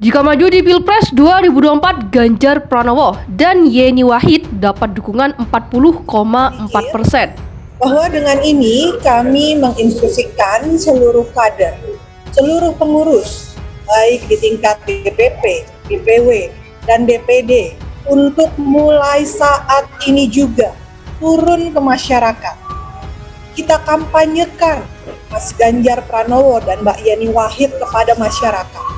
Jika maju di Pilpres 2024, Ganjar Pranowo dan Yeni Wahid dapat dukungan 40,4%. Bahwa dengan ini kami menginstruksikan seluruh kader, seluruh pengurus, baik di tingkat DPP, DPW, dan DPD, untuk mulai saat ini juga turun ke masyarakat. Kita kampanyekan Mas Ganjar Pranowo dan Mbak Yeni Wahid kepada masyarakat.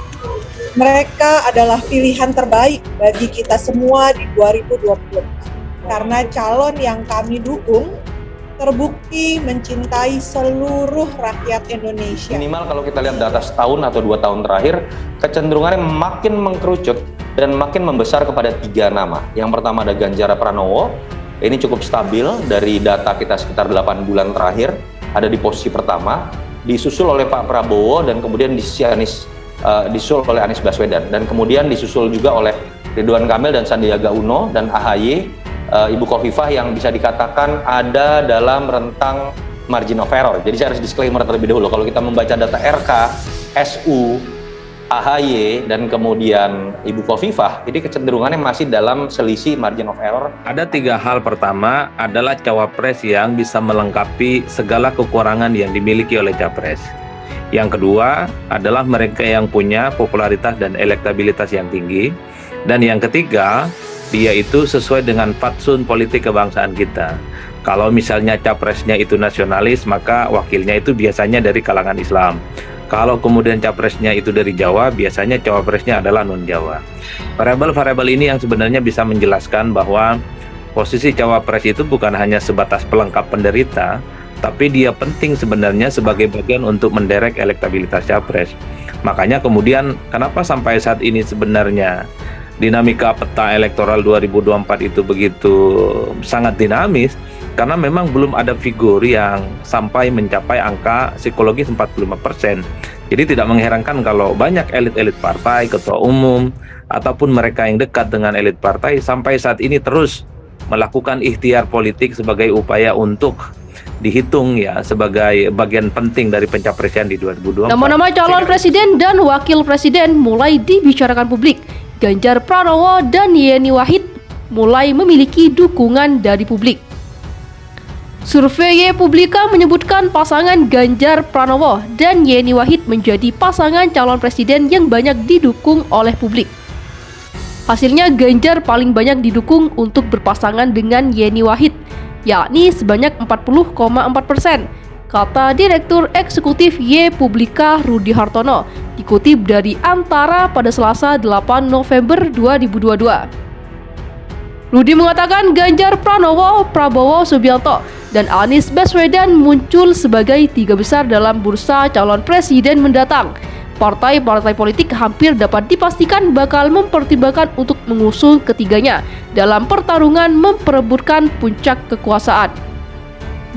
Mereka adalah pilihan terbaik bagi kita semua di 2024. Karena calon yang kami dukung terbukti mencintai seluruh rakyat Indonesia. Minimal kalau kita lihat data setahun atau 2 tahun terakhir, kecenderungannya makin mengkerucut dan makin membesar kepada 3 nama. Yang pertama ada Ganjar Pranowo, ini cukup stabil dari data kita sekitar 8 bulan terakhir, ada di posisi pertama, disusul oleh Pak Prabowo dan kemudian disusul oleh Anies Baswedan, dan kemudian disusul juga oleh Ridwan Kamil dan Sandiaga Uno dan AHY, Ibu Khofifah yang bisa dikatakan ada dalam rentang margin of error. Jadi saya harus disclaimer terlebih dahulu, kalau kita membaca data RK, SU, AHY, dan kemudian Ibu Khofifah, jadi kecenderungannya masih dalam selisih margin of error. Ada 3 hal. Pertama adalah cawapres yang bisa melengkapi segala kekurangan yang dimiliki oleh capres. Yang kedua adalah mereka yang punya popularitas dan elektabilitas yang tinggi. Dan yang ketiga, dia itu sesuai dengan fatsun politik kebangsaan kita. Kalau misalnya capresnya itu nasionalis, maka wakilnya itu biasanya dari kalangan Islam. Kalau kemudian capresnya itu dari Jawa, biasanya cawapresnya adalah non-Jawa. Variabel-variabel ini yang sebenarnya bisa menjelaskan bahwa posisi cawapres itu bukan hanya sebatas pelengkap penderita, tapi dia penting sebenarnya sebagai bagian untuk menderek elektabilitas capres. Makanya kemudian kenapa sampai saat ini sebenarnya dinamika peta elektoral 2024 itu begitu sangat dinamis, karena memang belum ada figur yang sampai mencapai angka psikologis 45%. Jadi tidak mengherankan kalau banyak elit-elit partai, ketua umum, ataupun mereka yang dekat dengan elit partai sampai saat ini terus melakukan ikhtiar politik sebagai upaya untuk dihitung ya sebagai bagian penting dari pencapresan di 2024. Nama-nama calon presiden dan wakil presiden mulai dibicarakan publik. Ganjar Pranowo dan Yeni Wahid mulai memiliki dukungan dari publik. Survei Publika menyebutkan pasangan Ganjar Pranowo dan Yeni Wahid menjadi pasangan calon presiden yang banyak didukung oleh publik. Hasilnya Ganjar paling banyak didukung untuk berpasangan dengan Yeni Wahid, yakni sebanyak 40,4%, kata Direktur Eksekutif Y Publika Rudi Hartono, dikutip dari Antara pada Selasa 8 November 2022. Rudi mengatakan Ganjar Pranowo, Prabowo Subianto, dan Anies Baswedan muncul sebagai 3 besar dalam bursa calon presiden mendatang. Partai-partai politik hampir dapat dipastikan bakal mempertimbangkan untuk mengusung ketiganya dalam pertarungan memperebutkan puncak kekuasaan.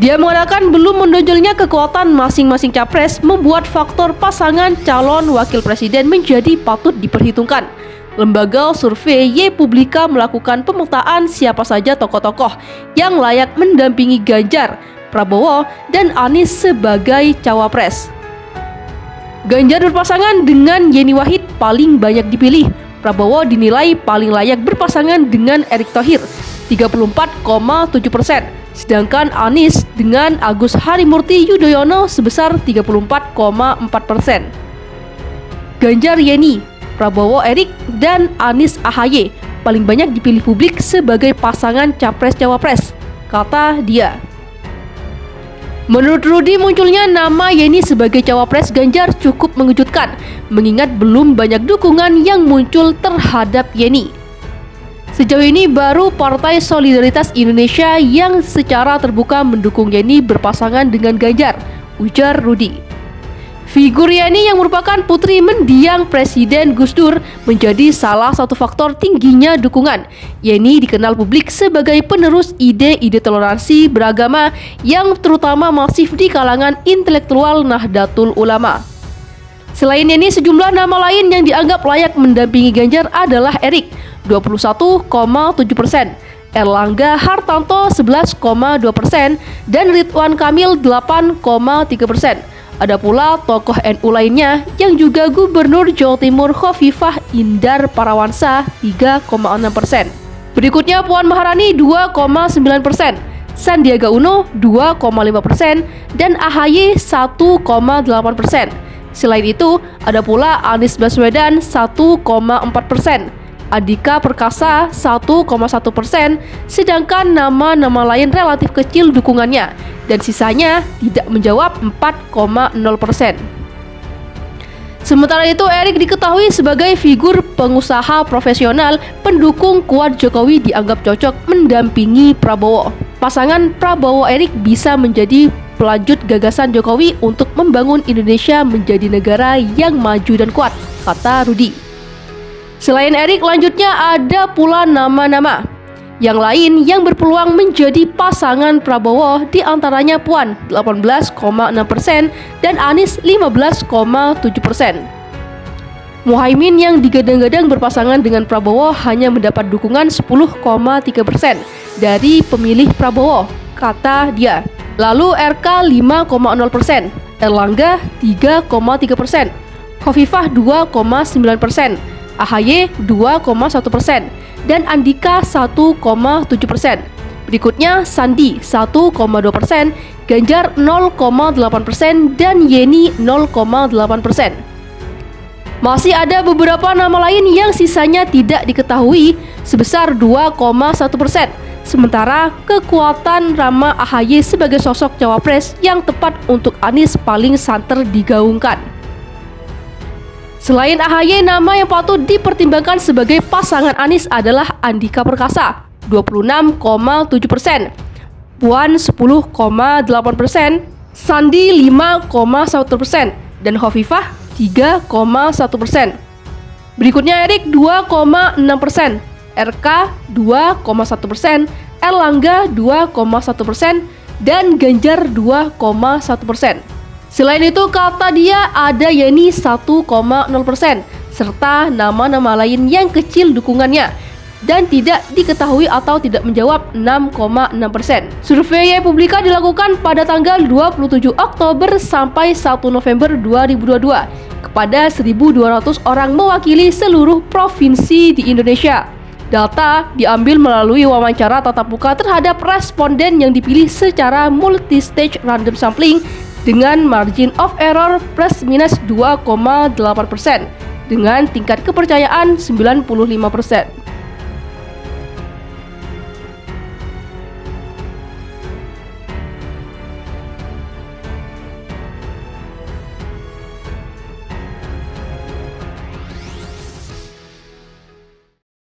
Dia mengatakan belum menonjolnya kekuatan masing-masing capres membuat faktor pasangan calon wakil presiden menjadi patut diperhitungkan. Lembaga survei Y Publika melakukan pemetaan siapa saja tokoh-tokoh yang layak mendampingi Ganjar, Prabowo, dan Anies sebagai cawapres. Ganjar berpasangan dengan Yeni Wahid paling banyak dipilih. Prabowo dinilai paling layak berpasangan dengan Erick Thohir 34,7%, sedangkan Anies dengan Agus Harimurti Yudhoyono sebesar 34,4%. Ganjar Yeni, Prabowo Erick, dan Anies AHY paling banyak dipilih publik sebagai pasangan capres-cawapres, kata dia. Menurut Rudi, munculnya nama Yeni sebagai cawapres Ganjar cukup mengejutkan, mengingat belum banyak dukungan yang muncul terhadap Yeni. Sejauh ini baru Partai Solidaritas Indonesia yang secara terbuka mendukung Yeni berpasangan dengan Ganjar, ujar Rudi. Figur Yeni yang merupakan putri mendiang Presiden Gus Dur menjadi salah satu faktor tingginya dukungan. Yeni dikenal publik sebagai penerus ide-ide toleransi beragama yang terutama masif di kalangan intelektual Nahdlatul Ulama. Selain Yeni, sejumlah nama lain yang dianggap layak mendampingi Ganjar adalah Erick 21,7%, Erlangga Hartarto 11,2%, dan Ridwan Kamil 8,3%. Ada pula tokoh NU lainnya yang juga Gubernur Jawa Timur Khofifah Indar Parawansa 3,6%. Berikutnya Puan Maharani 2,9%, Sandiaga Uno 2,5%, dan AHY 1,8%. Selain itu, ada pula Anies Baswedan 1,4%, Andika Perkasa 1,1%, sedangkan nama-nama lain relatif kecil dukungannya, dan sisanya tidak menjawab 4,0%. Sementara itu, Erick diketahui sebagai figur pengusaha profesional pendukung kuat Jokowi dianggap cocok mendampingi Prabowo. Pasangan Prabowo-Erick bisa menjadi pelanjut gagasan Jokowi untuk membangun Indonesia menjadi negara yang maju dan kuat, kata Rudi. Selain Erick, lanjutnya ada pula nama-nama yang lain yang berpeluang menjadi pasangan Prabowo, di antaranya Puan 18,6% dan Anies 15,7%. Muhaimin yang digadang-gadang berpasangan dengan Prabowo hanya mendapat dukungan 10,3% dari pemilih Prabowo, kata dia. Lalu RK 5,0%, Erlangga 3,3%, Khofifah 2,9%, AHY 2,1%, dan Andika 1,7%. Berikutnya Sandi 1,2%, Ganjar 0,8%, dan Yeni 0,8%. Masih ada beberapa nama lain yang sisanya tidak diketahui sebesar 2,1%. Sementara kekuatan Rama AHY sebagai sosok cawapres yang tepat untuk Anies paling santer digaungkan. Selain AHY, nama yang patut dipertimbangkan sebagai pasangan Anies adalah Andika Perkasa 26,7%, Puan 10,8%, Sandi 5,1%, dan Khofifah 3,1%. Berikutnya Erick 2,6%, RK 2,1%, Erlangga 2,1%, dan Ganjar 2,1%. Selain itu, kata dia, ada Yeni 1,0%, serta nama-nama lain yang kecil dukungannya dan tidak diketahui atau tidak menjawab 6,6%. Survei Publika dilakukan pada tanggal 27 Oktober sampai 1 November 2022 kepada 1.200 orang mewakili seluruh provinsi di Indonesia. Data diambil melalui wawancara tatap muka terhadap responden yang dipilih secara multi-stage random sampling dengan margin of error plus minus 2,8% dengan tingkat kepercayaan 95%.